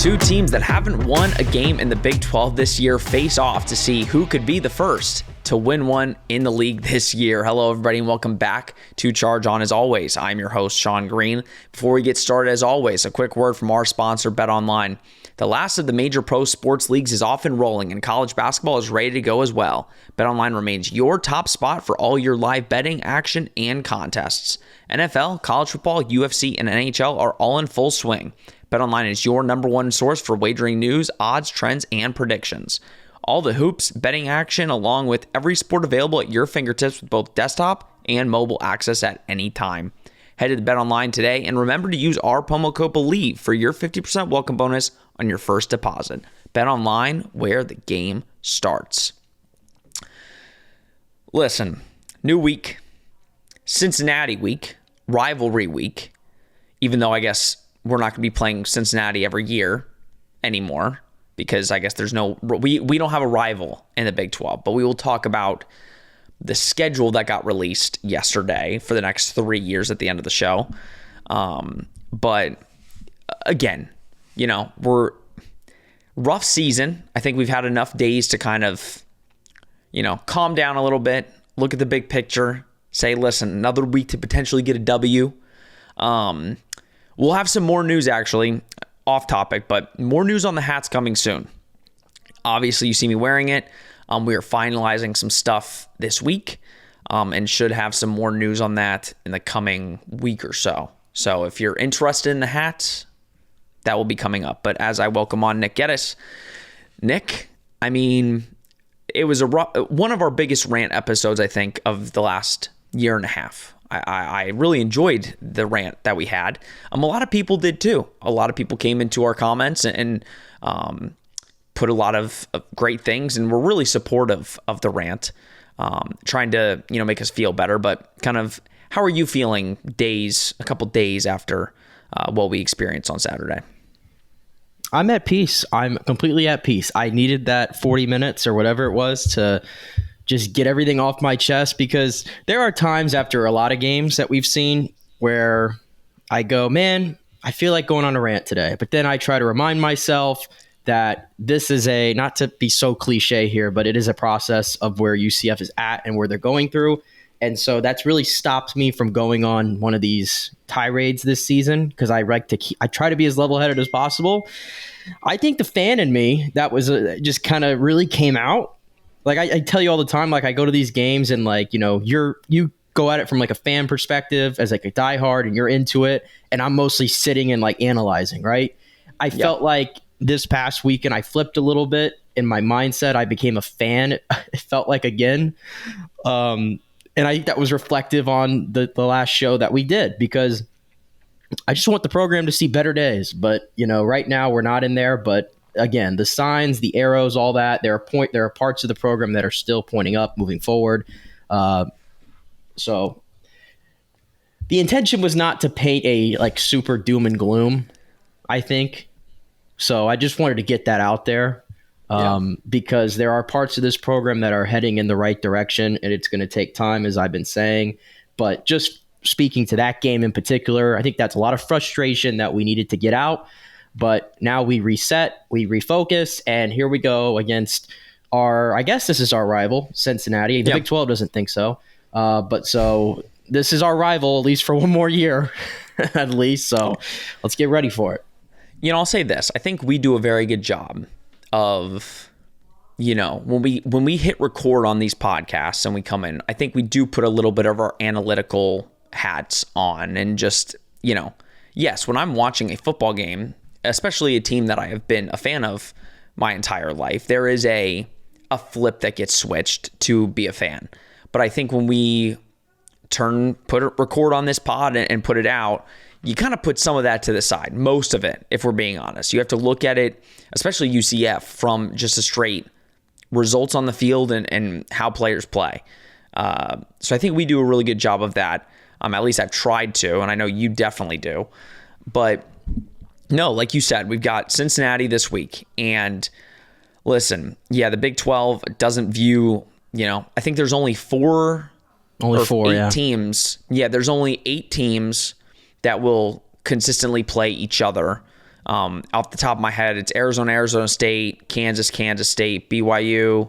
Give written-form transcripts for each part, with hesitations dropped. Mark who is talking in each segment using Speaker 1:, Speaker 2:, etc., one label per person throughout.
Speaker 1: Two teams that haven't won a game in the Big 12 this year face off to see who could be the first to win one in the league this year. Hello, everybody, and welcome back to Charge On. As always, I'm your host, Sean Green. Before we get started, as always, a quick word from our sponsor, BetOnline. The last of the major pro sports leagues is off and rolling, and college basketball is ready to go as well. BetOnline remains your top spot for all your live betting, action, and contests. NFL, college football, UFC, and NHL are all in full swing. BetOnline is your number one source for wagering news, odds, trends, and predictions. All the hoops, betting action, along with every sport available at your fingertips with both desktop and mobile access at any time. Head to the BetOnline today and remember to use our promo code BELIEVE for your 50% welcome bonus on your first deposit. BetOnline, where the game starts. Listen, new week, Cincinnati week, rivalry week, even though I guess we're not going to be playing Cincinnati every year anymore because I guess we don't have a rival in the Big 12, but we will talk about the schedule that got released yesterday for the next 3 years at the end of the show. But again, we're rough season. I think we've had enough days to kind of, calm down a little bit, look at the big picture, say, listen, another week to potentially get a W. We'll have some more news, actually, off topic, but more news on the hats coming soon. Obviously, you see me wearing it. We are finalizing some stuff this week and should have some more news on that in the coming week or so. So if you're interested in the hats, that will be coming up. But as I welcome on Nick Geddes. Nick, it was one of our biggest rant episodes, I think, of the last year and a half. I really enjoyed the rant that we had. A lot of people did too. A lot of people came into our comments and put a lot of great things and were really supportive of the rant, trying to make us feel better. But kind of, how are you feeling a couple days after what we experienced on Saturday?
Speaker 2: I'm at peace. I'm completely at peace. I needed that 40 minutes or whatever it was to just get everything off my chest, because there are times after a lot of games that we've seen where I go, man, I feel like going on a rant today. But then I try to remind myself that this is not to be so cliche here, but it is a process of where UCF is at and where they're going through. And so that's really stopped me from going on one of these tirades this season, because I try to be as level-headed as possible. I think the fan in me that was just kind of really came out. Like I tell you all the time, like I go to these games and you go at it from like a fan perspective as like a diehard and you're into it. And I'm mostly sitting and like analyzing, right? I felt like this past weekend I flipped a little bit in my mindset. I became a fan. It felt like again. And I think that was reflective on the last show that we did, because I just want the program to see better days. But, right now we're not in there. But again, the signs, the arrows, all that, there are parts of the program that are still pointing up, moving forward. So the intention was not to paint a super doom and gloom, I think. So I just wanted to get that out there. Because there are parts of this program that are heading in the right direction, and it's going to take time, as I've been saying. But just speaking to that game in particular, I think that's a lot of frustration that we needed to get out. But now we reset, we refocus, and here we go against I guess this is our rival, Cincinnati. The Big 12 doesn't think so. But so this is our rival, at least for one more year, at least. So let's get ready for it.
Speaker 1: I'll say this. I think we do a very good job of, when we hit record on these podcasts and we come in, I think we do put a little bit of our analytical hats on and just, yes, when I'm watching a football game, especially a team that I have been a fan of my entire life, there is a flip that gets switched to be a fan. But I think when we record on this pod and put it out, you kind of put some of that to the side, most of it, if we're being honest. You have to look at it, especially UCF, from just a straight results on the field and how players play. So I think we do a really good job of that. At least I've tried to, and I know you definitely do. But no, like you said, we've got Cincinnati this week. And listen, the Big 12 doesn't view, I think there's only eight teams. Yeah, there's only 8 teams that will consistently play each other Off the top of my head, it's Arizona State, Kansas State, BYU,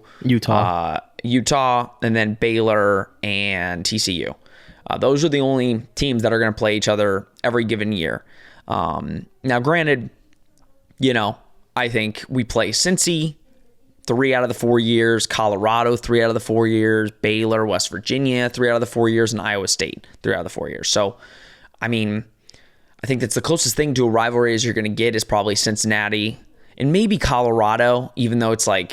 Speaker 1: Utah, and then Baylor and TCU. Those are the only teams that are going to play each other every given year. Now, granted, I think we play Cincy 3 out of the 4 years, Colorado 3 out of the 4 years, Baylor, West Virginia 3 out of the 4 years, and Iowa State 3 out of the 4 years. So, I think that's the closest thing to a rivalry as you're going to get is probably Cincinnati and maybe Colorado, even though it's I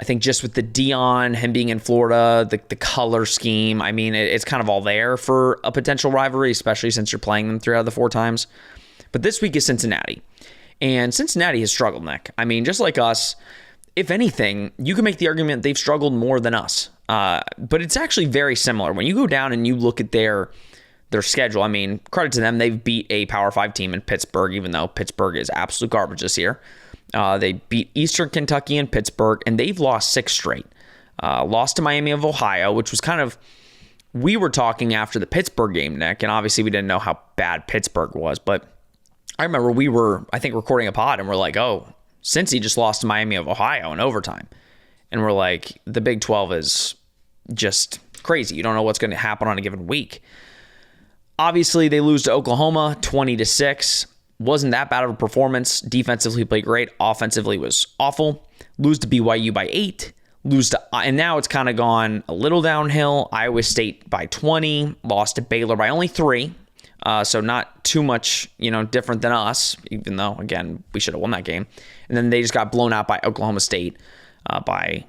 Speaker 1: think just with the Dion, him being in Florida, the color scheme, it's kind of all there for a potential rivalry, especially since you're playing them 3 out of the 4 times. But this week is Cincinnati. And Cincinnati has struggled, Nick. Just like us, if anything, you can make the argument they've struggled more than us. But it's actually very similar. When you go down and you look at their schedule, credit to them, they've beat a Power 5 team in Pittsburgh, even though Pittsburgh is absolute garbage this year. They beat Eastern Kentucky and Pittsburgh, and they've lost 6 straight. Lost to Miami of Ohio, which was we were talking after the Pittsburgh game, Nick, and obviously we didn't know how bad Pittsburgh was, but I remember we were, recording a pod, and we're like, oh, Cincy just lost to Miami of Ohio in overtime. And we're like, the Big 12 is just crazy. You don't know what's going to happen on a given week. Obviously, they lose to Oklahoma 20-6. Wasn't that bad of a performance. Defensively played great. Offensively was awful. Lose to BYU by 8. And now it's kind of gone a little downhill. Iowa State by 20. Lost to Baylor by only 3. So not too much, different than us, even though, again, we should have won that game. And then they just got blown out by Oklahoma State by,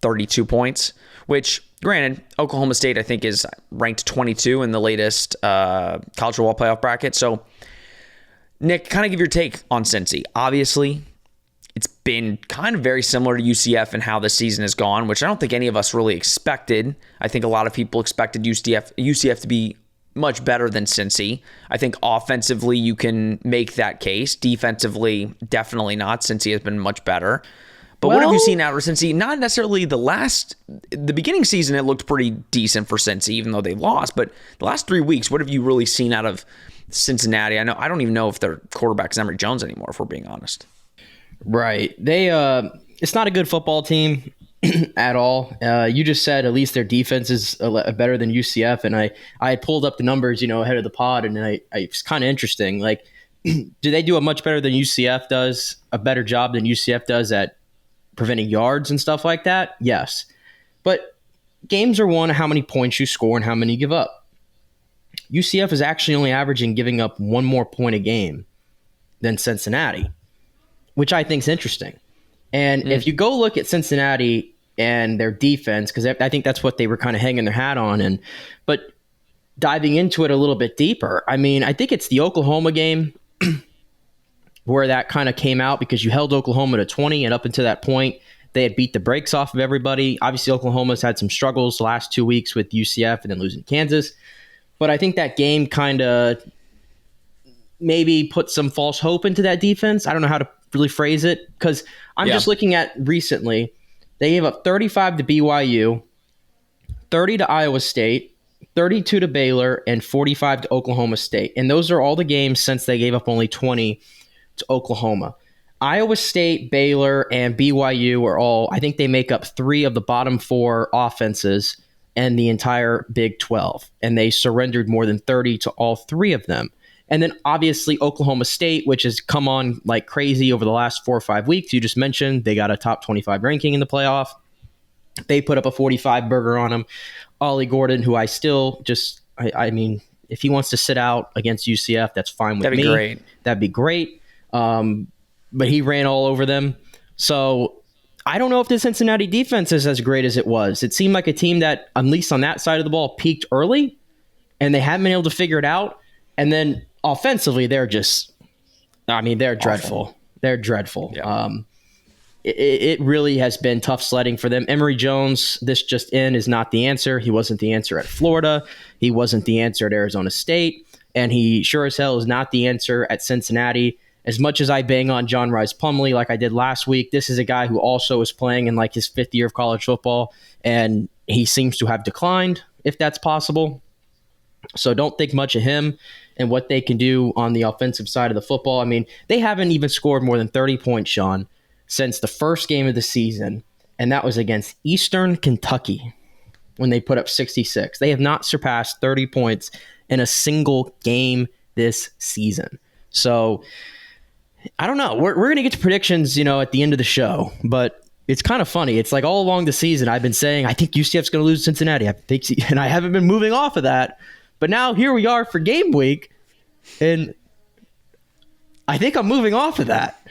Speaker 1: 32 points, which, granted, Oklahoma State, I think, is ranked 22 in the latest college football playoff bracket. So, Nick, kind of give your take on Cincy. Obviously, it's been kind of very similar to UCF and how the season has gone, which I don't think any of us really expected. I think a lot of people expected UCF to be much better than Cincy. I think offensively you can make that case. Defensively, definitely not. Cincy has been much better. But what have you seen out of Cincy? Not necessarily the beginning season, it looked pretty decent for Cincy, even though they lost. But the last 3 weeks, what have you really seen out of Cincinnati? I don't even know if their quarterback is Emory Jones anymore, if we're being honest.
Speaker 2: Right. It's not a good football team at all. You just said at least their defense is better than UCF, and I had pulled up the numbers, ahead of the pod, and it's kind of interesting. Like, do they do a much better than UCF does, a better job than UCF does at preventing yards and stuff like that? Yes. But games are won how many points you score and how many you give up. UCF is actually only averaging giving up 1 more point a game than Cincinnati, which I think is interesting. And if you go look at Cincinnati and their defense, because I think that's what they were kind of hanging their hat on, but diving into it a little bit deeper, I think it's the Oklahoma game where that kind of came out, because you held Oklahoma to 20, and up until that point, they had beat the brakes off of everybody. Obviously, Oklahoma's had some struggles the last 2 weeks with UCF and then losing Kansas. But I think that game kind of maybe put some false hope into that defense. I don't know how to really phrase it, because I'm just looking at recently, they gave up 35 to BYU, 30 to Iowa State, 32 to Baylor, and 45 to Oklahoma State. And those are all the games since they gave up only 20 to Oklahoma. Iowa State, Baylor, and BYU are all, I think they make up 3 of the bottom 4 offenses in the entire Big 12. And they surrendered more than 30 to all 3 of them. And then obviously Oklahoma State, which has come on like crazy over the last 4 or 5 weeks. You just mentioned they got a top 25 ranking in the playoff. They put up a 45 burger on them. Ollie Gordon, who I still just, if he wants to sit out against UCF, that's fine with me.
Speaker 1: That'd be great.
Speaker 2: That'd be great. But he ran all over them. So I don't know if the Cincinnati defense is as great as it was. It seemed like a team that, at least on that side of the ball, peaked early, and they haven't been able to figure it out. And then offensively, they're just, they're dreadful. They're dreadful. Yeah. It really has been tough sledding for them. Emory Jones, this just in, is not the answer. He wasn't the answer at Florida. He wasn't the answer at Arizona State. And he sure as hell is not the answer at Cincinnati. As much as I bang on John Rice Plumlee like I did last week, this is a guy who also is playing in like his 5th year of college football, and he seems to have declined, if that's possible. So don't think much of him and what they can do on the offensive side of the football. I mean, they haven't even scored more than 30 points, Sean, since the first game of the season, and that was against Eastern Kentucky when they put up 66. They have not surpassed 30 points in a single game this season. So I don't know. We're going to get to predictions, at the end of the show, but it's kind of funny. It's like all along the season, I've been saying, I think UCF's going to lose to Cincinnati. And I haven't been moving off of that. But now here we are for game week, and I think I'm moving off of that.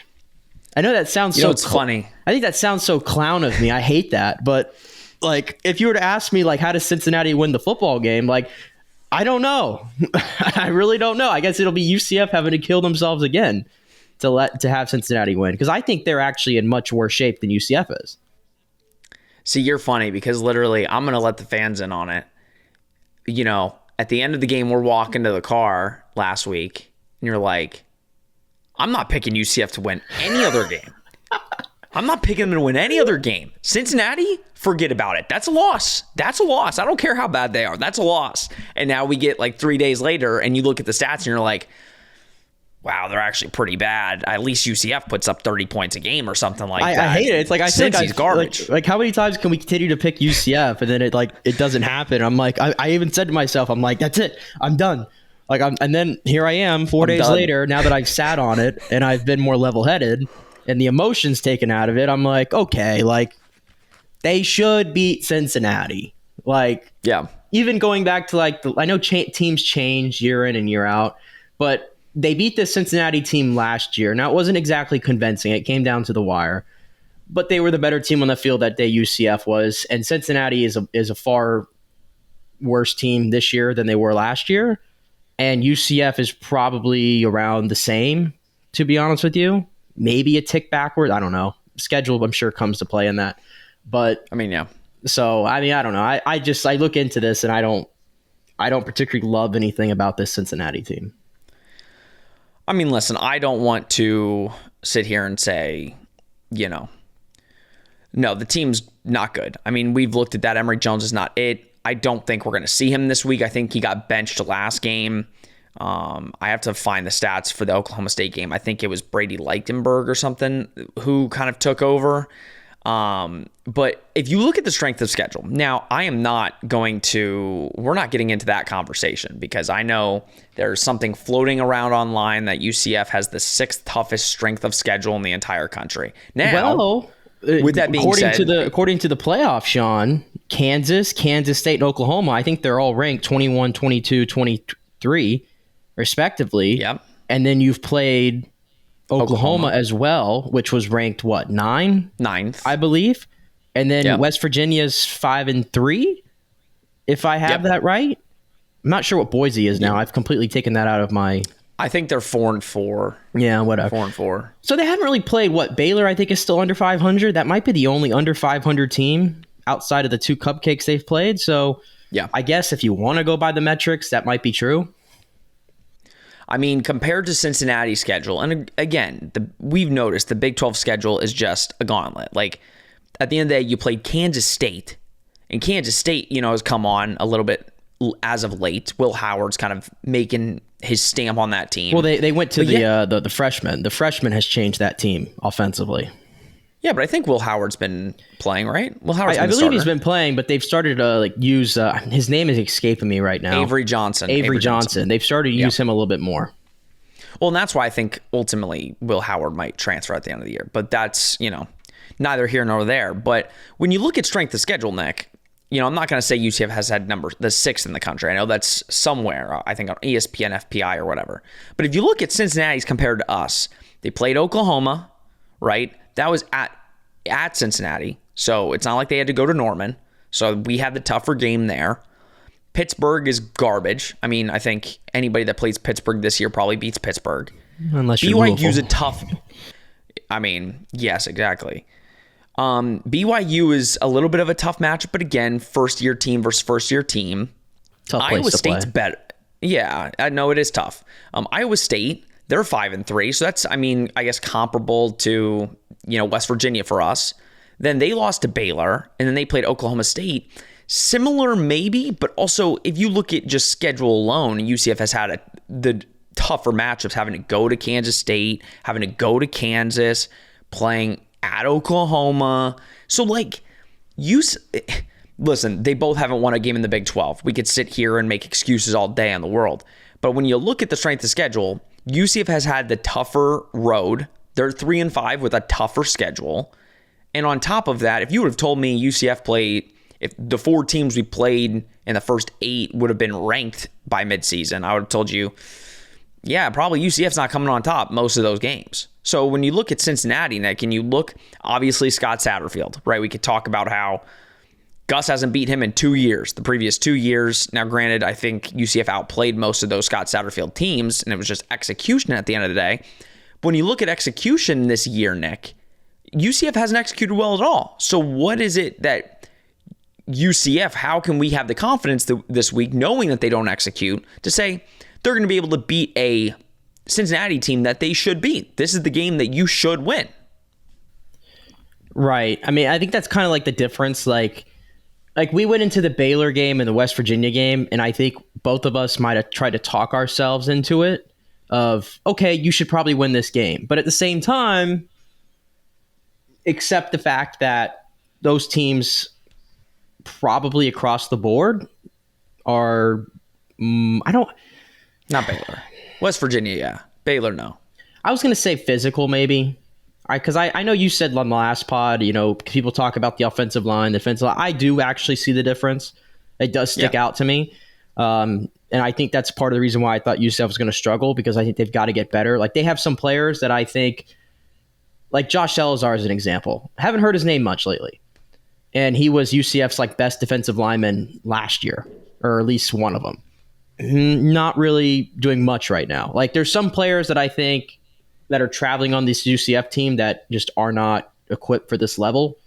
Speaker 2: I know that sounds
Speaker 1: it's funny.
Speaker 2: I think that sounds so clown of me. I hate that. But like, if you were to ask me, like, how does Cincinnati win the football game? Like, I don't know. I really don't know. I guess it'll be UCF having to kill themselves again to have Cincinnati win, because I think they're actually in much worse shape than UCF is.
Speaker 1: See, you're funny because literally I'm going to let the fans in on it. At the end of the game, we're walking to the car last week, and you're like, I'm not picking UCF to win any other game. I'm not picking them to win any other game. Cincinnati, forget about it. That's a loss. That's a loss. I don't care how bad they are. That's a loss. And now we get like 3 days later, and you look at the stats, and you're like, wow, they're actually pretty bad. At least UCF puts up 30 points a game or something like that.
Speaker 2: I hate it. It's like
Speaker 1: Cincy's garbage.
Speaker 2: Like how many times can we continue to pick UCF and then it doesn't happen? I'm like, I even said to myself, I'm like, that's it. I'm done. And then here I am 4 days later, now that I've sat on it and I've been more level-headed and the emotions taken out of it, I'm like, okay, like they should beat Cincinnati. Like,
Speaker 1: yeah.
Speaker 2: Even going back to I know teams change year in and year out, but they beat the Cincinnati team last year. Now, it wasn't exactly convincing. It came down to the wire. But they were the better team on the field that day, UCF was. And Cincinnati is a far worse team this year than they were last year. And UCF is probably around the same, to be honest with you. Maybe a tick backward. I don't know. Schedule, I'm sure, comes to play in that. But
Speaker 1: yeah.
Speaker 2: So, I don't know. I look into this, and I don't particularly love anything about this Cincinnati team.
Speaker 1: Listen, I don't want to sit here and say, no, the team's not good. We've looked at that. Emory Jones is not it. I don't think we're going to see him this week. I think he got benched last game. I have to find the stats for the Oklahoma State game. I think it was Brady Lichtenberg or something who kind of took over. But if you look at the strength of schedule, now we're not getting into that conversation because I know there's something floating around online that UCF has the 6th toughest strength of schedule in the entire country. Now, with that being said,
Speaker 2: according to the playoff, Sean, Kansas State, and Oklahoma, I think they're all ranked 21, 22, 23, respectively.
Speaker 1: Yep.
Speaker 2: And then you've played Oklahoma as well, which was ranked what, 9th, I believe, and then West Virginia's 5-3, if I have that right. I'm not sure what Boise is now. I've completely taken that out of my.
Speaker 1: I think they're 4-4.
Speaker 2: Yeah, whatever.
Speaker 1: 4-4.
Speaker 2: So they haven't really played. What, Baylor? I think is still under 500. That might be the only under 500 team outside of the 2 cupcakes they've played. So yeah, I guess if you want to go by the metrics, that might be true.
Speaker 1: Compared to Cincinnati's schedule, and again, we've noticed the Big 12 schedule is just a gauntlet. Like, at the end of the day, you played Kansas State, and Kansas State, has come on a little bit as of late. Will Howard's kind of making his stamp on that team.
Speaker 2: Well, they went to the freshman. The freshman has changed that team offensively.
Speaker 1: Yeah, but I think Will Howard's been playing, right? Will Howard's
Speaker 2: I believe he's been playing, but they've started to use his name is escaping me right now.
Speaker 1: Avery Johnson.
Speaker 2: Avery Johnson. They've started to use him a little bit more.
Speaker 1: Well, and that's why I think ultimately Will Howard might transfer at the end of the year. But that's, neither here nor there. But when you look at strength of schedule, Nick, I'm not going to say UCF has had the 6th in the country. I know that's somewhere, I think on ESPN, FPI, or whatever. But if you look at Cincinnati's compared to us, they played Oklahoma, right? That was at Cincinnati. So it's not like they had to go to Norman. So we had the tougher game there. Pittsburgh is garbage. I think anybody that plays Pittsburgh this year probably beats Pittsburgh.
Speaker 2: Unless you're
Speaker 1: BYU's a tough. Yes, exactly. BYU is a little bit of a tough matchup, but again, first-year team versus first-year team.
Speaker 2: Tough place
Speaker 1: Iowa
Speaker 2: to
Speaker 1: State's
Speaker 2: play.
Speaker 1: better. Yeah, I know it is tough. Iowa State, they're 5-3, so that's, I guess, comparable to, West Virginia for us. Then they lost to Baylor, and then they played Oklahoma State. Similar maybe, but also if you look at just schedule alone, UCF has had the tougher matchups, having to go to Kansas State, having to go to Kansas, playing at Oklahoma. So like, listen, they both haven't won a game in the Big 12. We could sit here and make excuses all day in the world. But when you look at the strength of schedule, UCF has had the tougher road. They're 3-5 with a tougher schedule. And on top of that, if you would have told me UCF played, if the 4 teams we played in the first 8 would have been ranked by midseason, I would have told you, yeah, probably UCF's not coming on top most of those games. So when you look at Cincinnati, Nick, and you look, obviously Scott Satterfield, right? We could talk about how Gus hasn't beat him in 2 years, the previous 2 years. Now, granted, I think UCF outplayed most of those Scott Satterfield teams, and it was just execution at the end of the day. But when you look at execution this year, Nick, UCF hasn't executed well at all. So what is it that UCF, how can we have the confidence this week, knowing that they don't execute, to say they're going to be able to beat a Cincinnati team that they should beat? This is the game that you should win.
Speaker 2: Right. I mean, I think that's kind of like the difference. Like we went into the Baylor game and the West Virginia game, and I think both of us might have tried to talk ourselves into it of, okay, you should probably win this game. But at the same time, accept the fact that those teams probably across the board are,
Speaker 1: not Baylor. West Virginia, yeah. Baylor, no.
Speaker 2: I was going to say physical, maybe. Because I know you said on the last pod, people talk about the offensive line, the defensive line. I do actually see the difference. It does stick out to me. And I think that's part of the reason why I thought UCF was going to struggle, because I think they've got to get better. Like, they have some players that I think, like Josh Salazar is an example. I haven't heard his name much lately. And he was UCF's like best defensive lineman last year, or at least one of them. Not really doing much right now. Like, there's some players that I think that are traveling on this UCF team that just are not equipped for this level.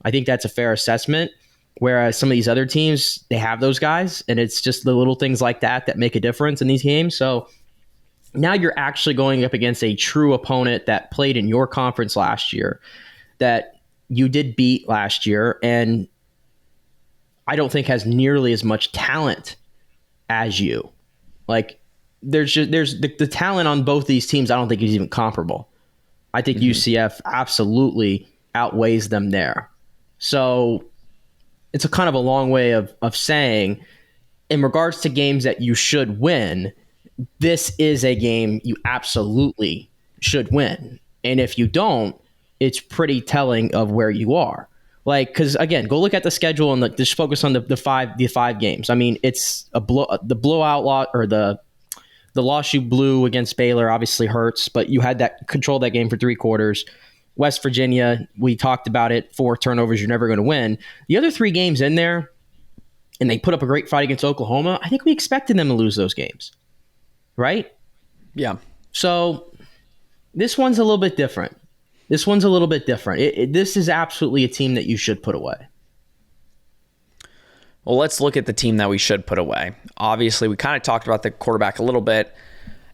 Speaker 2: I think that's a fair assessment. Whereas some of these other teams, they have those guys, and it's just the little things like that make a difference in these games. So now you're actually going up against a true opponent that played in your conference last year, that you did beat last year, and I don't think has nearly as much talent as you. Like, there's the talent on both these teams, I don't think is even comparable. I think UCF absolutely outweighs them there. So it's a kind of a long way of saying, in regards to games that you should win, this is a game you absolutely should win. And if you don't, it's pretty telling of where you are. Like, because again, go look at the schedule and just focus on the five games. I mean, it's the blowout lot, or the loss you blew against Baylor obviously hurts, but you had that control that game for 3 quarters. West Virginia, we talked about it, 4 turnovers, you're never going to win. The other 3 games in there, and they put up a great fight against Oklahoma, I think we expected them to lose those games, right?
Speaker 1: Yeah.
Speaker 2: So this one's a little bit different. This is absolutely a team that you should put away.
Speaker 1: Well, let's look at the team that we should put away. Obviously, we kind of talked about the quarterback a little bit.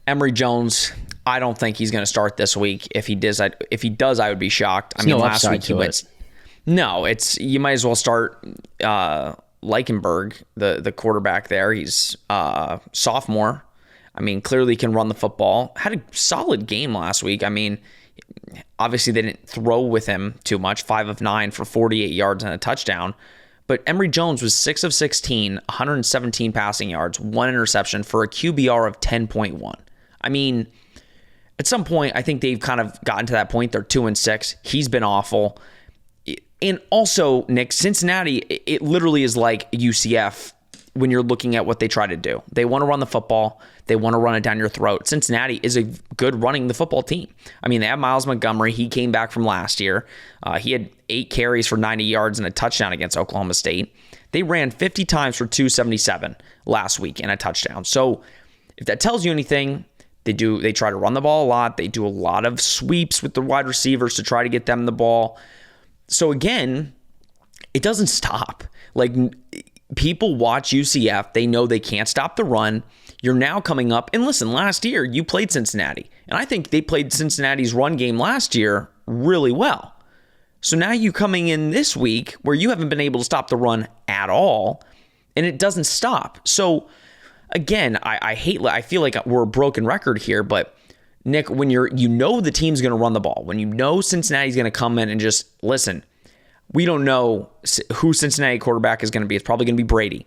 Speaker 1: Emory Jones, I don't think he's going to start this week. If he does, I would be shocked. I mean, last week he went. No, you might as well start Leichenberg, the quarterback there. He's sophomore. I mean, clearly can run the football. Had a solid game last week. I mean, obviously they didn't throw with him too much. 5 of 9 for 48 yards and a touchdown. But Emory Jones was 6 of 16, 117 passing yards, 1 interception for a QBR of 10.1. I mean, at some point, I think they've kind of gotten to that point. They're 2-6. He's been awful. And also, Nick, Cincinnati, it literally is like UCF when you're looking at what they try to do. They want to run the football. They want to run it down your throat. Cincinnati is a good running the football team. I mean, they have Miles Montgomery. He came back from last year. He had 8 carries for 90 yards and a touchdown against Oklahoma State. They ran 50 times for 277 last week and a touchdown. So if that tells you anything, they try to run the ball a lot. They do a lot of sweeps with the wide receivers to try to get them the ball. So again, it doesn't stop. Like, people watch UCF. They know they can't stop the run. You're now coming up. And listen, last year you played Cincinnati. And I think they played Cincinnati's run game last year really well. So now you coming in this week where you haven't been able to stop the run at all, and it doesn't stop. So again, I feel like we're a broken record here, but Nick, when the team's going to run the ball, when you know Cincinnati's going to come in and just listen, we don't know who Cincinnati quarterback is going to be. It's probably going to be Brady.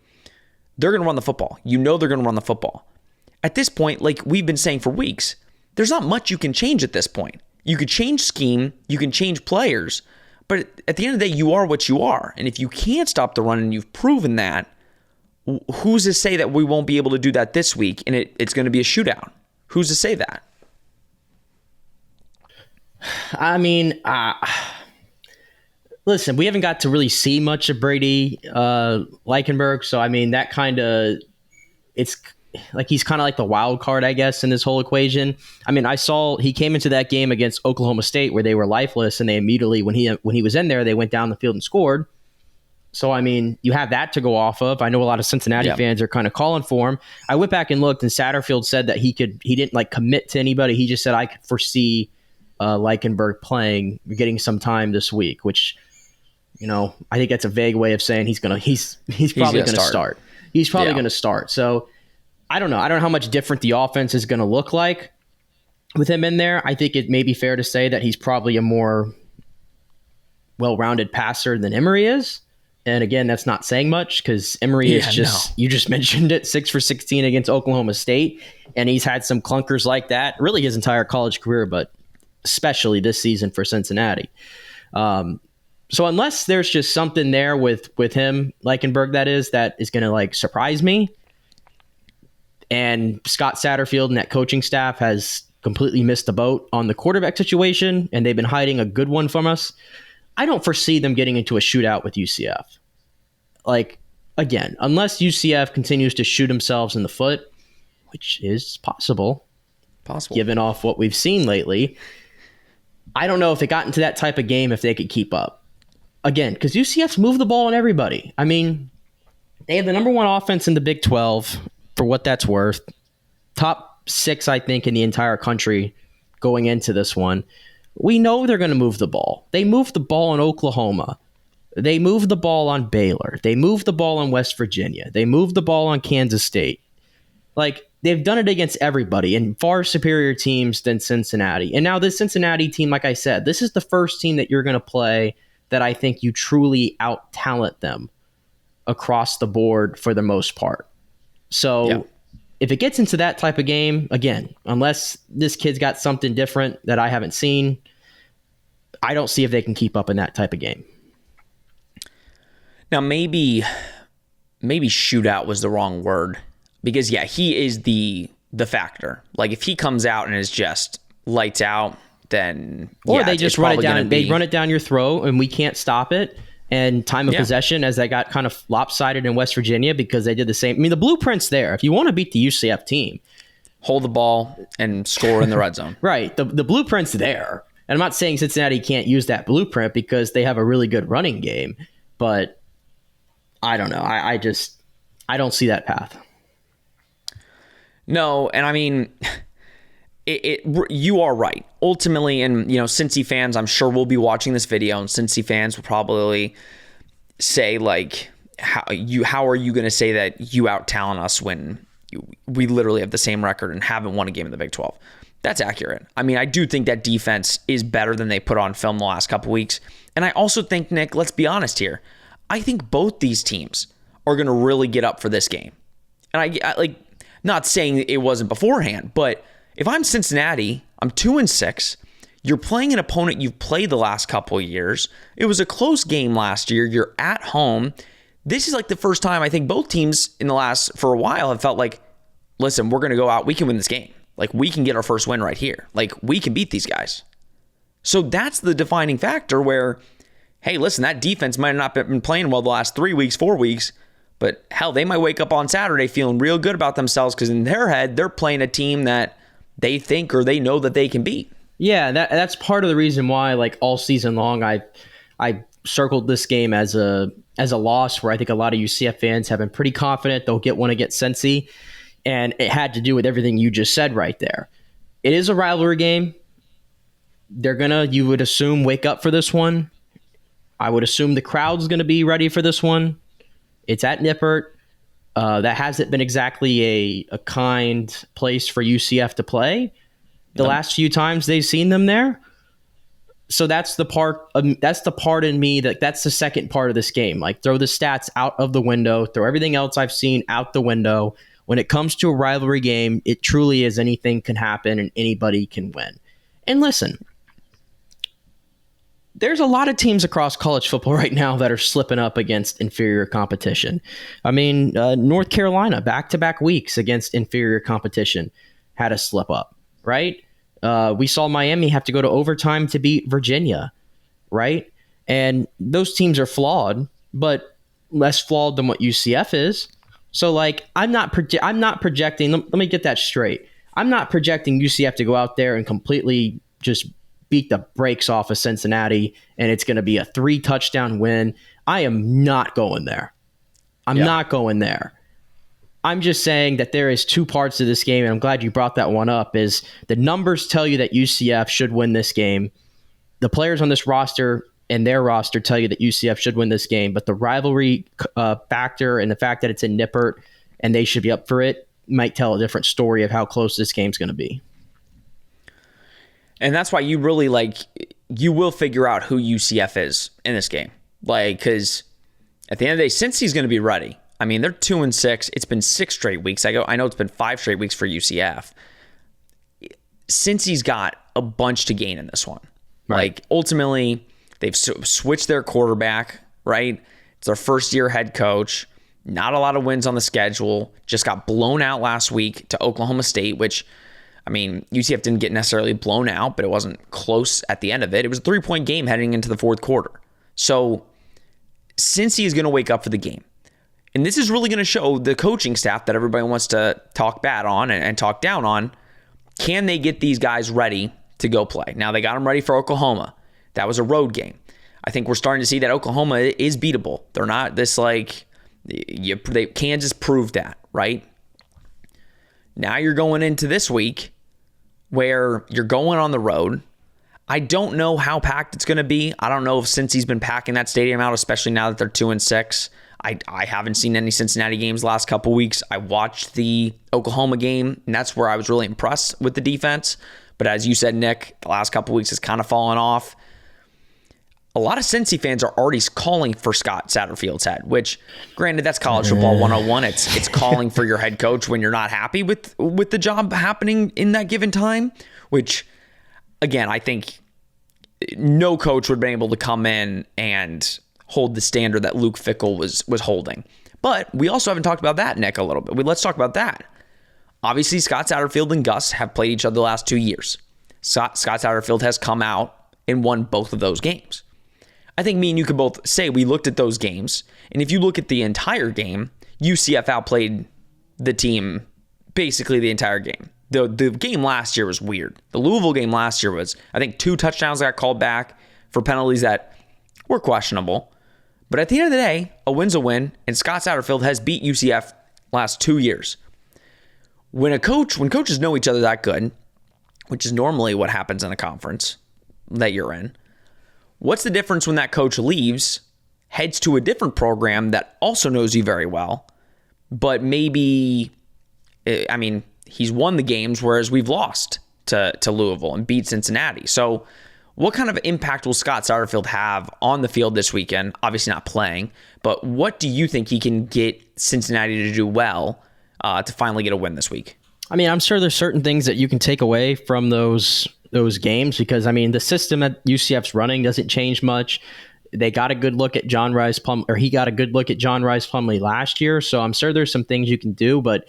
Speaker 1: They're going to run the football. You know they're going to run the football. At this point, like we've been saying for weeks, there's not much you can change at this point. You could change scheme, you can change players, but at the end of the day, you are what you are. And if you can't stop the run and you've proven that, who's to say that we won't be able to do that this week and it's going to be a shootout? Who's to say that?
Speaker 2: I mean, listen, we haven't got to really see much of Brady Leichenberg, so I mean that it's like he's kind of like the wild card, I guess, in this whole equation. I mean, I saw he came into that game against Oklahoma State where they were lifeless, and they immediately when he was in there, they went down the field and scored. So I mean, you have that to go off of. I know a lot of Cincinnati fans are kind of calling for him. I went back and looked, and Satterfield said that he didn't like commit to anybody. He just said I could foresee Leichenberg getting some time this week, which, you know, I think that's a vague way of saying he's probably going to start. He's probably going to start. So I don't know. I don't know how much different the offense is going to look like with him in there. I think it may be fair to say that he's probably a more well-rounded passer than Emery is. And again, that's not saying much because Emery is you just mentioned it, 6 for 16 against Oklahoma State. And he's had some clunkers like that, really his entire college career, but especially this season for Cincinnati. So unless there's just something there with him, Leichenberg, that is going to like surprise me, and Scott Satterfield and that coaching staff has completely missed the boat on the quarterback situation, and they've been hiding a good one from us, I don't foresee them getting into a shootout with UCF. Like, again, unless UCF continues to shoot themselves in the foot, which is possible given off what we've seen lately. I don't know if it got into that type of game if they could keep up. Again, because UCF's moved the ball on everybody. I mean, they have the number one offense in the Big 12, for what that's worth. Top 6, I think, in the entire country going into this one. We know they're going to move the ball. They moved the ball in Oklahoma. They moved the ball on Baylor. They moved the ball on West Virginia. They moved the ball on Kansas State. Like, they've done it against everybody and far superior teams than Cincinnati. And now this Cincinnati team, like I said, this is the first team that you're going to play that I think you truly out-talent them across the board for the most part. So if it gets into that type of game, again, unless this kid's got something different that I haven't seen, I don't see if they can keep up in that type of game.
Speaker 1: Now, maybe shootout was the wrong word. Because, he is the factor. Like, if he comes out and is just lights out, then
Speaker 2: or they just run it down. They run it down your throat, and we can't stop it. And time of possession, as they got kind of lopsided in West Virginia because they did the same. I mean, the blueprint's there. If you want to beat the UCF team,
Speaker 1: hold the ball and score in the red zone.
Speaker 2: Right. The blueprint's there. And I'm not saying Cincinnati can't use that blueprint because they have a really good running game, but I don't know. I don't see that path.
Speaker 1: No, and I mean, you are right. Ultimately, and Cincy fans, I'm sure will be watching this video, and Cincy fans will probably say, like, how are you going to say that you out-talent us when we literally have the same record and haven't won a game in the Big 12? That's accurate. I mean, I do think that defense is better than they put on film the last couple weeks. And I also think, Nick, let's be honest here, I think both these teams are going to really get up for this game. And I like, not saying it wasn't beforehand, but if I'm Cincinnati, I'm 2-6. You're playing an opponent you've played the last couple of years. It was a close game last year. You're at home. This is like the first time I think both teams for a while have felt like, listen, we're going to go out. We can win this game. Like, we can get our first win right here. Like, we can beat these guys. So that's the defining factor where, hey, listen, that defense might have not been playing well the last 3 weeks, 4 weeks, but hell, they might wake up on Saturday feeling real good about themselves because in their head, they're playing a team that they think or they know that they can beat.
Speaker 2: Yeah, that's part of the reason why, like, all season long, I circled this game as a loss where I think a lot of UCF fans have been pretty confident they'll get one against Cincy, and it had to do with everything you just said right there. It is a rivalry game. They're gonna, you would assume, wake up for this one. I would assume the crowd's going to be ready for this one. It's at Nippert. That hasn't been exactly a kind place for UCF to play the last few times they've seen them there. So that's the part in me that's the second part of this game. Like, throw the stats out of the window, throw everything else I've seen out the window. When it comes to a rivalry game, it truly is anything can happen and anybody can win. And listen, there's a lot of teams across college football right now that are slipping up against inferior competition. I mean, North Carolina, back-to-back weeks against inferior competition, had a slip up, right? We saw Miami have to go to overtime to beat Virginia, right? And those teams are flawed, but less flawed than what UCF is. So, like, I'm not projecting. Let me get that straight. I'm not projecting UCF to go out there and completely just beat the brakes off of Cincinnati, and it's going to be a 3-touchdown win. I am not going there. I'm not going there. I'm just saying that there is two parts to this game, and I'm glad you brought that one up, is the numbers tell you that UCF should win this game. The players on this roster and their roster tell you that UCF should win this game, but the rivalry factor and the fact that it's in Nippert and they should be up for it might tell a different story of how close this game's going to be.
Speaker 1: And that's why you really you will figure out who UCF is in this game. Because at the end of the day, Cincy's going to be ready. I mean, they're 2-6. It's been 6 straight weeks. I know it's been 5 straight weeks for UCF. Cincy's got a bunch to gain in this one. Right. Ultimately, they've switched their quarterback, right? It's their first-year head coach. Not a lot of wins on the schedule. Just got blown out last week to Oklahoma State, which, I mean, UCF didn't get necessarily blown out, but it wasn't close at the end of it. It was a 3-point game heading into the fourth quarter. So Cincy is going to wake up for the game. And this is really going to show the coaching staff that everybody wants to talk bad on and talk down on. Can they get these guys ready to go play? Now, they got them ready for Oklahoma. That was a road game. I think we're starting to see that Oklahoma is beatable. They're not this Kansas proved that, right? Now you're going into this week where you're going on the road. I don't know how packed it's going to be. I don't know if Cincy's been packing that stadium out, especially now that they're 2-6. I haven't seen any Cincinnati games the last couple weeks. I watched the Oklahoma game, and that's where I was really impressed with the defense. But as you said, Nick, the last couple weeks has kind of fallen off. A lot of Cincy fans are already calling for Scott Satterfield's head, which, granted, that's college football 101. It's calling for your head coach when you're not happy with the job happening in that given time, which, again, I think no coach would have been able to come in and hold the standard that Luke Fickell was holding. But we also haven't talked about that, Nick, a little bit. Let's talk about that. Obviously, Scott Satterfield and Gus have played each other the last 2 years. Scott Satterfield has come out and won both of those games. I think me and you could both say we looked at those games, and if you look at the entire game, UCF outplayed the team basically the entire game. The game last year was weird. The Louisville game last year was, I think, 2 touchdowns got called back for penalties that were questionable. But at the end of the day, a win's a win, and Scott Satterfield has beat UCF last 2 years. When coaches know each other that good, which is normally what happens in a conference that you're in, what's the difference when that coach leaves, heads to a different program that also knows you very well, but maybe, I mean, he's won the games, whereas we've lost to Louisville and beat Cincinnati. So what kind of impact will Scott Satterfield have on the field this weekend? Obviously not playing, but what do you think he can get Cincinnati to do well to finally get a win this week?
Speaker 2: I mean, I'm sure there's certain things that you can take away from those games because, I mean, the system that UCF's running doesn't change much. They got a good look at John Rice Plumlee, or he got a good look at John Rice Plumlee last year, so I'm sure there's some things you can do, but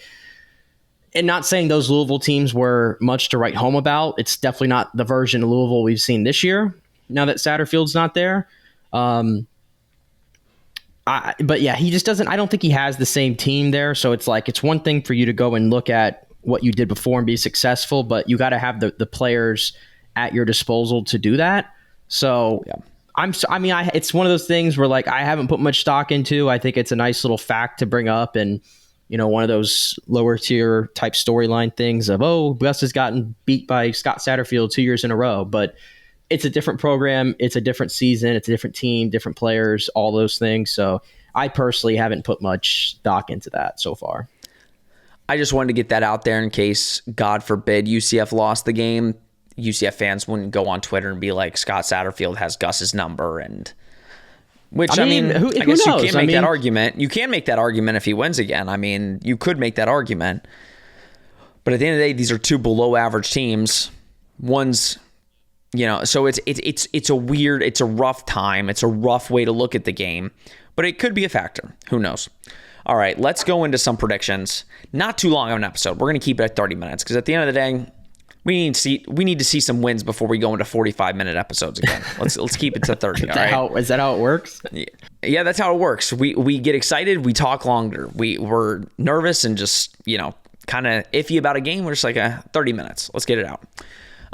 Speaker 2: and not saying those Louisville teams were much to write home about. It's definitely not the version of Louisville we've seen this year, now that Satterfield's not there. But yeah, he just doesn't – I don't think he has the same team there. So it's like it's one thing for you to go and look at what you did before and be successful, but you got to have the players at your disposal to do that. So yeah. It's one of those things where like I haven't put much stock into. I think it's a nice little fact to bring up and – one of those lower tier type storyline things of, Gus has gotten beat by Scott Satterfield 2 years in a row. But it's a different program. It's a different season. It's a different team, different players, all those things. So I personally haven't put much stock into that so far.
Speaker 1: I just wanted to get that out there in case, God forbid, UCF lost the game. UCF fans wouldn't go on Twitter and be like, Scott Satterfield has Gus's number. And which, I mean,
Speaker 2: who
Speaker 1: I guess
Speaker 2: knows?
Speaker 1: You can't make that argument. You can make that argument if he wins again. I mean, you could make that argument. But at the end of the day, these are two below average teams. One's, so it's a weird, it's a rough time. It's a rough way to look at the game, but it could be a factor. Who knows? All right, let's go into some predictions. Not too long of an episode. We're going to keep it at 30 minutes because at the end of the day, we need to see some wins before we go into 45-minute episods again. Let's keep it to 30.
Speaker 2: Is that how it works?
Speaker 1: Yeah, that's how it works. We get excited, we talk longer. We're nervous and just kind of iffy about a game. We're just like 30 minutes. Let's get it out.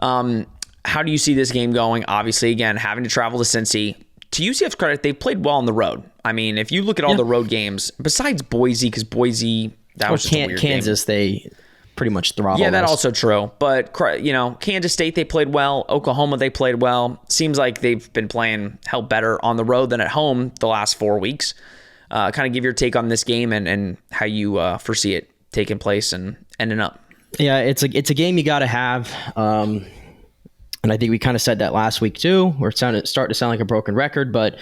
Speaker 1: How do you see this game going? Obviously, again, having to travel to Cincy. To UCF's credit, they've played well on the road. I mean, if you look at all the road games, besides Boise, because Boise, that was just a weird
Speaker 2: Kansas,
Speaker 1: game.
Speaker 2: They pretty much throttled
Speaker 1: Yeah, that's
Speaker 2: us.
Speaker 1: also true. But, Kansas State, they played well. Oklahoma, they played well. Seems like they've been playing hell better on the road than at home the last 4 weeks. Kind of give your take on this game and how you foresee it taking place and ending up.
Speaker 2: Yeah, it's a game you got to have. And I think we kind of said that last week too. We're starting to sound like a broken record, but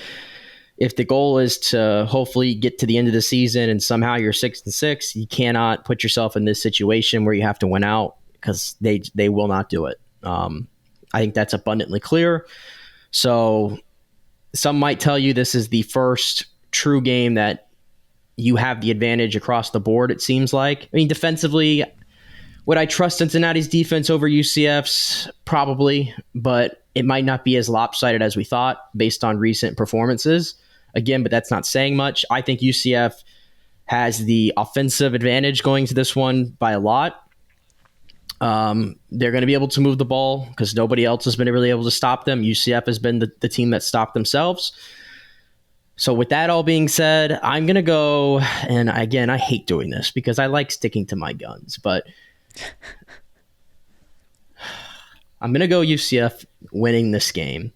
Speaker 2: if the goal is to hopefully get to the end of the season and somehow you're 6-6, you cannot put yourself in this situation where you have to win out because they will not do it. I think that's abundantly clear. So some might tell you this is the first true game that you have the advantage across the board, it seems like. I mean, defensively, would I trust Cincinnati's defense over UCF's? Probably, but it might not be as lopsided as we thought based on recent performances. Again, but that's not saying much. I think UCF has the offensive advantage going to this one by a lot. They're going to be able to move the ball because nobody else has been really able to stop them. UCF has been the team that stopped themselves. So with that all being said, I'm going to go, and again, I hate doing this because I like sticking to my guns, but I'm going to go UCF winning this game.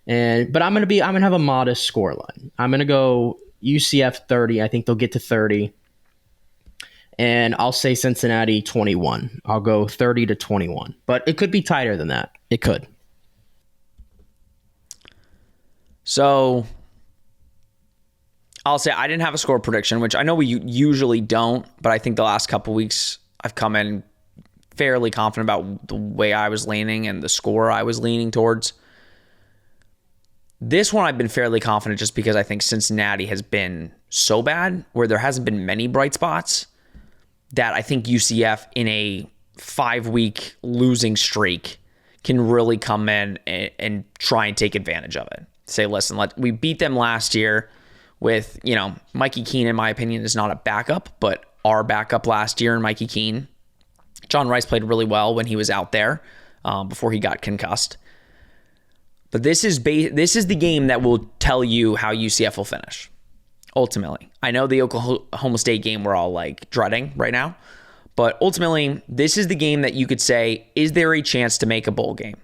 Speaker 2: But I'm going to have a modest scoreline. I'm going to go UCF 30. I think they'll get to 30. And I'll say Cincinnati 21. I'll go 30-21. But it could be tighter than that. It could.
Speaker 1: So I'll say I didn't have a score prediction, which I know we usually don't, but I think the last couple weeks I've come in fairly confident about the way I was leaning and the score I was leaning towards. This one I've been fairly confident just because I think Cincinnati has been so bad where there hasn't been many bright spots that I think UCF in a 5-week losing streak can really come in and try and take advantage of it. Say, listen, we beat them last year with, Mikey Keene, in my opinion, is not a backup, but our backup last year in Mikey Keene. John Rice played really well when he was out there before he got concussed. But this is the game that will tell you how UCF will finish, ultimately. I know the Oklahoma State game we're all dreading right now, but ultimately, this is the game that you could say, is there a chance to make a bowl game?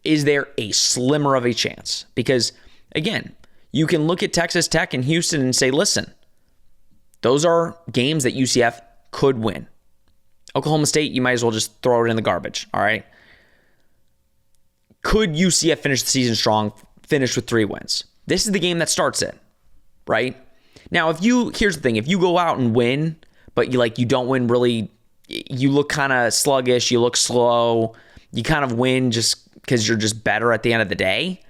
Speaker 1: Is there a slimmer of a chance? Because, again, you can look at Texas Tech and Houston and say, listen, those are games that UCF could win. Oklahoma State, you might as well just throw it in the garbage, all right? Could UCF finish the season strong, finish with 3 wins? This is the game that starts it, right? Now, here's the thing, if you go out and win, but you don't win really, you look kind of sluggish, you look slow, you kind of win just because you're just better at the end of the day,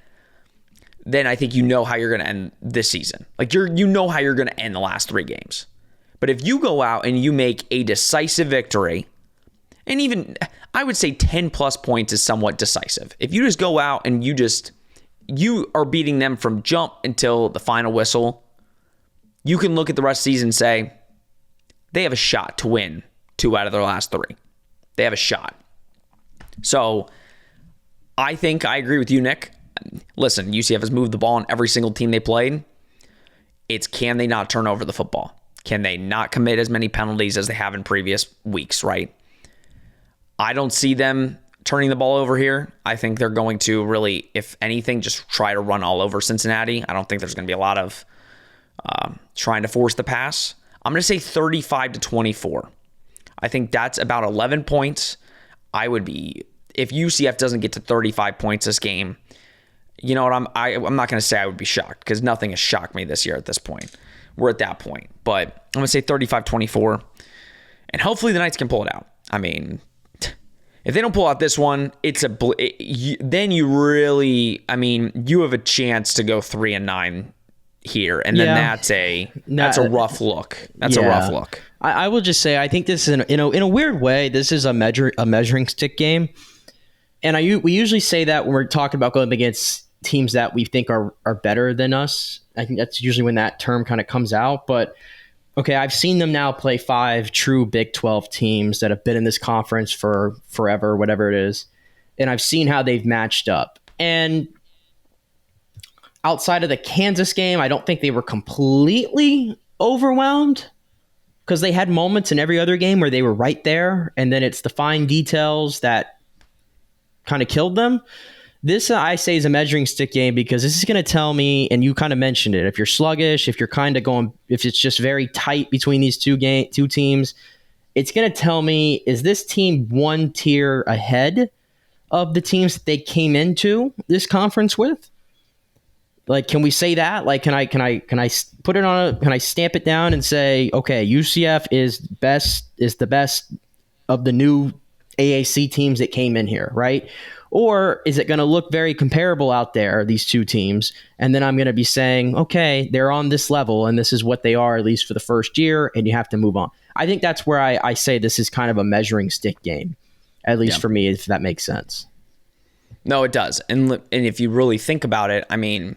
Speaker 1: then I think you know how you're going to end this season. You know how you're going to end the last 3 games. But if you go out and you make a decisive victory, and even I would say 10 plus points is somewhat decisive. If you just go out and you are beating them from jump until the final whistle, you can look at the rest of the season and say, they have a shot to win 2 out of their last 3. They have a shot. So I think I agree with you, Nick. Listen, UCF has moved the ball on every single team they played. It's can they not turn over the football? Can they not commit as many penalties as they have in previous weeks, right? I don't see them turning the ball over here. I think they're going to really, if anything, just try to run all over Cincinnati. I don't think there's going to be a lot of trying to force the pass. I'm going to say 35-24. I think that's about 11 points. I would be, if UCF doesn't get to 35 points this game, you know what, I'm not going to say I would be shocked, because nothing has shocked me this year at this point. We're at that point. But I'm going to say 35-24. And hopefully the Knights can pull it out. I mean, if they don't pull out this one, then you really, I mean, you have a chance to go 3-9 here, and then that's a rough look. That's a rough look.
Speaker 2: I will just say, I think this is in a weird way, this is a measuring stick game, and we usually say that when we're talking about going against teams that we think are better than us. I think that's usually when that term kind of comes out. But okay, I've seen them now play 5 true Big 12 teams that have been in this conference for forever, whatever it is, and I've seen how they've matched up. And outside of the Kansas game, I don't think they were completely overwhelmed, because they had moments in every other game where they were right there, and then it's the fine details that kind of killed them. This, I say, is a measuring stick game, because this is going to tell me, and you kind of mentioned it, if you're sluggish, if you're kind of going, if it's just very tight between these two teams, it's going to tell me, is this team one tier ahead of the teams that they came into this conference with? Like, can we say that? Like, can I put it on can I stamp it down and say, okay, UCF is the best of the new AAC teams that came in here, right? Or is it going to look very comparable out there, these two teams, and then I'm going to be saying, okay, they're on this level, and this is what they are, at least for the first year, and you have to move on. I think that's where I say this is kind of a measuring stick game, at least for me, if that makes sense.
Speaker 1: No, it does. And if you really think about it, I mean,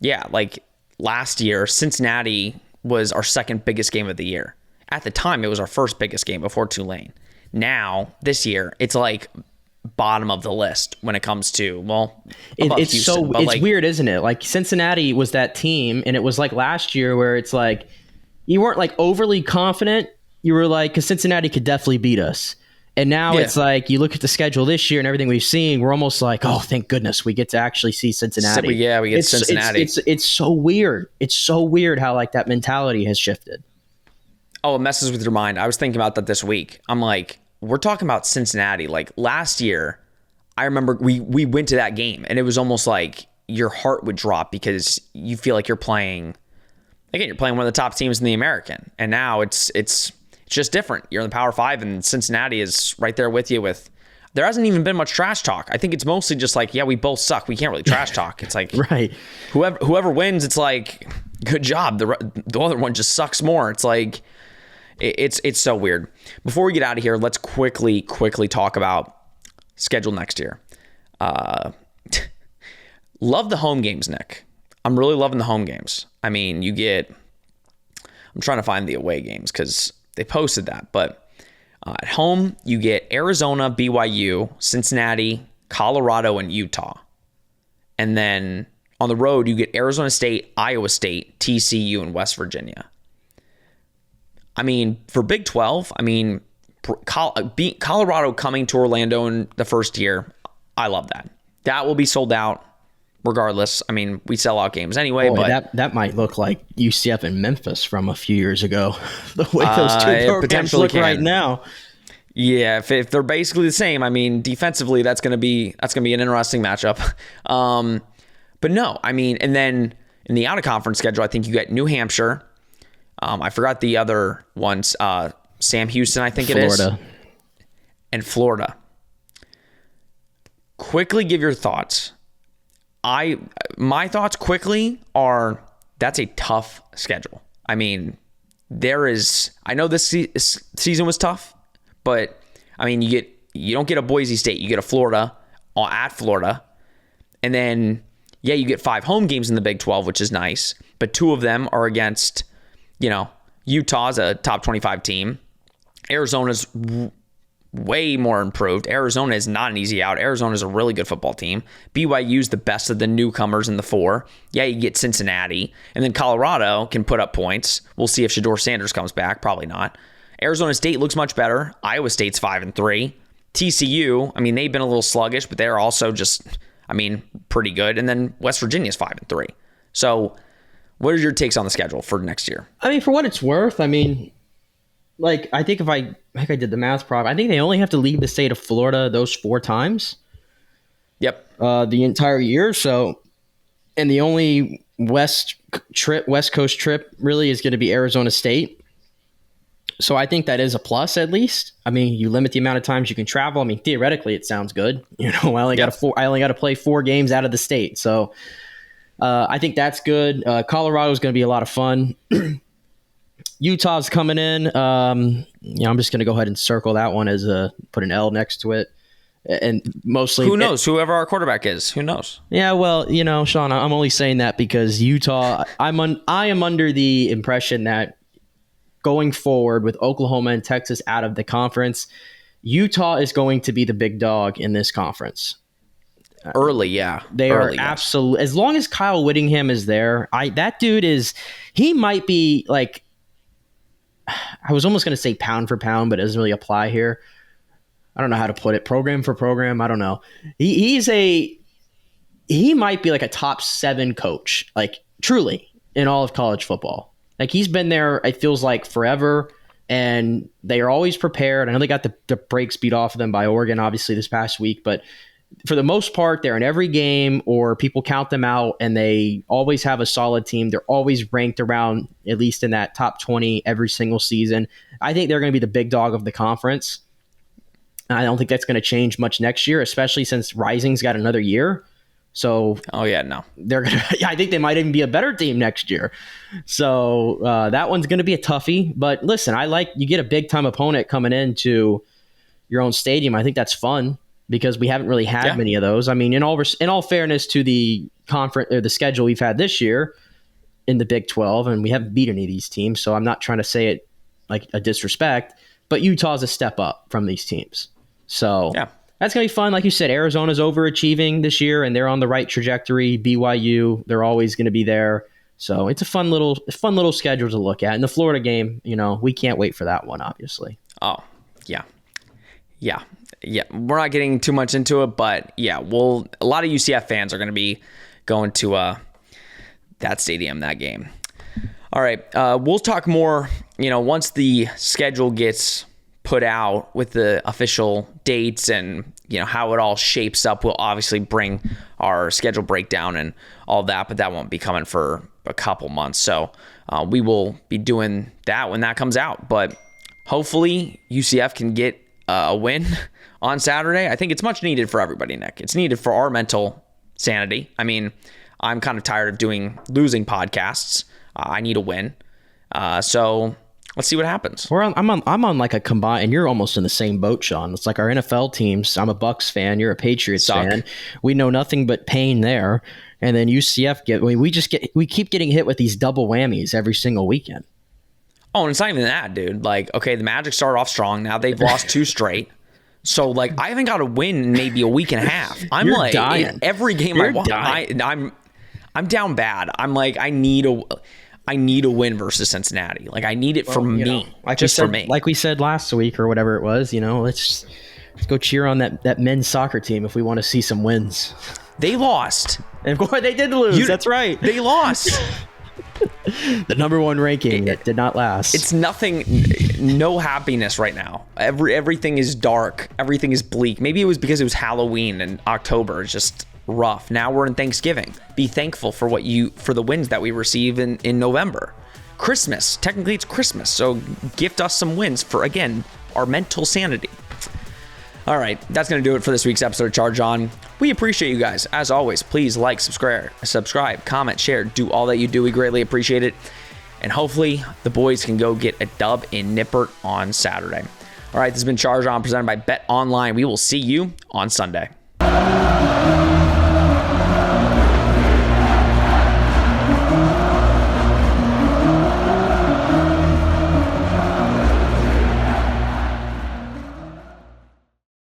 Speaker 1: yeah, like last year, Cincinnati was our second biggest game of the year. At the time, it was our first biggest game before Tulane. Now, this year, it's like bottom of the list when it comes to, well,
Speaker 2: it's
Speaker 1: Houston,
Speaker 2: so it's weird, isn't it? Like, Cincinnati was that team, and it was like last year where it's like you weren't like overly confident. You were like, because Cincinnati could definitely beat us. And now it's like you look at the schedule this year and everything we've seen, we're almost like, oh, thank goodness we get to actually see Cincinnati.
Speaker 1: We get Cincinnati.
Speaker 2: It's so weird. It's so weird how like that mentality has shifted.
Speaker 1: Oh, it messes with your mind. I was thinking about that this week. I'm like, we're talking about Cincinnati. Like last year, I remember we went to that game and it was almost like your heart would drop, because you feel like you're playing one of the top teams in the American. And now it's just different. You're in the Power 5, and Cincinnati is right there with you. There hasn't even been much trash talk. I think it's mostly just like, yeah, we both suck. We can't really trash talk. It's like,
Speaker 2: right.
Speaker 1: Whoever wins, it's like, good job. The other one just sucks more. It's like, it's so weird. Before we get out of here, let's quickly talk about schedule next year. Love the home games, Nick. I'm really loving the home games. I mean, I'm trying to find the away games because they posted that, but at home, you get Arizona, BYU, Cincinnati, Colorado, and Utah. And then on the road, you get Arizona State, Iowa State, TCU, and West Virginia. I mean, for Big 12, I mean, Colorado coming to Orlando in the first year, I love that. That will be sold out regardless. I mean, we sell out games anyway.
Speaker 2: Boy,
Speaker 1: but
Speaker 2: that might look like UCF and Memphis from a few years ago. The way those two programs look right now.
Speaker 1: Yeah, if they're basically the same, I mean, defensively, that's gonna be an interesting matchup. But no, I mean, and then in the out of conference schedule, I think you get New Hampshire. I forgot the other ones. Sam Houston, I think it is.
Speaker 2: Florida.
Speaker 1: And Florida. Quickly give your thoughts. My thoughts quickly are, that's a tough schedule. I mean, I know this season was tough, but I mean, you don't get a Boise State, you get a Florida at Florida, and then you get 5 home games in the Big 12, which is nice, but 2 of them are against, Utah's a top 25 team. Arizona's way more improved. Arizona is not an easy out. Arizona is a really good football team. BYU's the best of the newcomers in the 4. Yeah, you get Cincinnati. And then Colorado can put up points. We'll see if Shedeur Sanders comes back. Probably not. Arizona State looks much better. Iowa State's 5-3. TCU, I mean, they've been a little sluggish, but they're also just, I mean, pretty good. And then West Virginia's 5-3. So what are your takes on the schedule for next year?
Speaker 2: I mean, for what it's worth, I mean, like, I think I did the math prop, I think they only have to leave the state of Florida those 4 times.
Speaker 1: Yep.
Speaker 2: The entire year. So, and the only West Coast trip really is going to be Arizona State. So I think that is a plus, at least. I mean, you limit the amount of times you can travel. I mean, theoretically, it sounds good. I only got to play 4 games out of the state. So I think that's good. Colorado is going to be a lot of fun. Utah's coming in. I'm just going to go ahead and circle that one as put an L next to it. And mostly,
Speaker 1: who knows? Whoever our quarterback is, who knows?
Speaker 2: Yeah, well, Sean, I'm only saying that because Utah. I am under the impression that going forward with Oklahoma and Texas out of the conference, Utah is going to be the big dog in this conference.
Speaker 1: Early, yeah.
Speaker 2: They are absolutely, as long as Kyle Whittingham is there, that dude he might be like, I was almost going to say pound for pound, but it doesn't really apply here. I don't know how to put it. Program for program. I don't know. He might be like a top 7 coach, like truly in all of college football. Like he's been there, it feels like forever, and they are always prepared. I know they got the brakes beat off of them by Oregon, obviously, this past week, but for the most part, they're in every game or people count them out, and they always have a solid team. They're always ranked around, at least in that top 20 every single season. I think they're going to be the big dog of the conference. I don't think that's going to change much next year, especially since Rising's got another year. So, they're gonna. I think they might even be a better team next year. So that one's going to be a toughie. But listen, you get a big time opponent coming into your own stadium. I think that's fun because we haven't really had many of those. I mean, in all fairness to the conference or the schedule we've had this year in the Big 12, and we haven't beat any of these teams. So I'm not trying to say it like a disrespect, but Utah's a step up from these teams. So that's going to be fun. Like you said, Arizona's overachieving this year, and they're on the right trajectory. BYU, they're always going to be there. So it's a fun little schedule to look at. And the Florida game, we can't wait for that one, obviously.
Speaker 1: Oh, yeah. Yeah. We're not getting too much into it, but a lot of UCF fans are going to be going to that stadium, that game. All right. We'll talk more, once the schedule gets put out with the official dates and how it all shapes up. We'll obviously bring our schedule breakdown and all that, but that won't be coming for a couple months. So we will be doing that when that comes out. But hopefully UCF can get a win on Saturday. I think it's much needed for everybody, Nick. It's needed for our mental sanity. I mean, I'm kind of tired of losing podcasts. I need a win. So let's see what happens.
Speaker 2: I'm on like a combined, and you're almost in the same boat, Sean. It's like our NFL teams. I'm a Bucks fan. You're a Patriots fan. We know nothing but pain there. And then UCF we keep getting hit with these double whammies every single weekend.
Speaker 1: Oh, and it's not even that, dude. Like, okay, the Magic started off strong. Now they've lost 2 straight. So, like, I haven't got a win in maybe a week and a half. I'm
Speaker 2: You're
Speaker 1: like,
Speaker 2: dying.
Speaker 1: Every game I'm down bad. I'm like, I need a win versus Cincinnati. Like, I need it for me. For me.
Speaker 2: Like we said last week or whatever it was, let's go cheer on that men's soccer team if we want to see some wins.
Speaker 1: They lost.
Speaker 2: And of course, they did lose. That's right.
Speaker 1: They lost.
Speaker 2: The number 1 ranking that did not last.
Speaker 1: It's nothing, no happiness right now. Everything is dark. Everything is bleak. Maybe it was because it was Halloween and October. It's just rough. Now we're in Thanksgiving. Be thankful for for the wins that we receive in November. Christmas. Technically it's Christmas. So gift us some wins for, again, our mental sanity. All right, that's going to do it for this week's episode of Charge On. We appreciate you guys. As always, please like, subscribe, comment, share, do all that you do. We greatly appreciate it. And hopefully the boys can go get a dub in Nippert on Saturday. All right, this has been Charge On presented by Bet Online. We will see you on Sunday.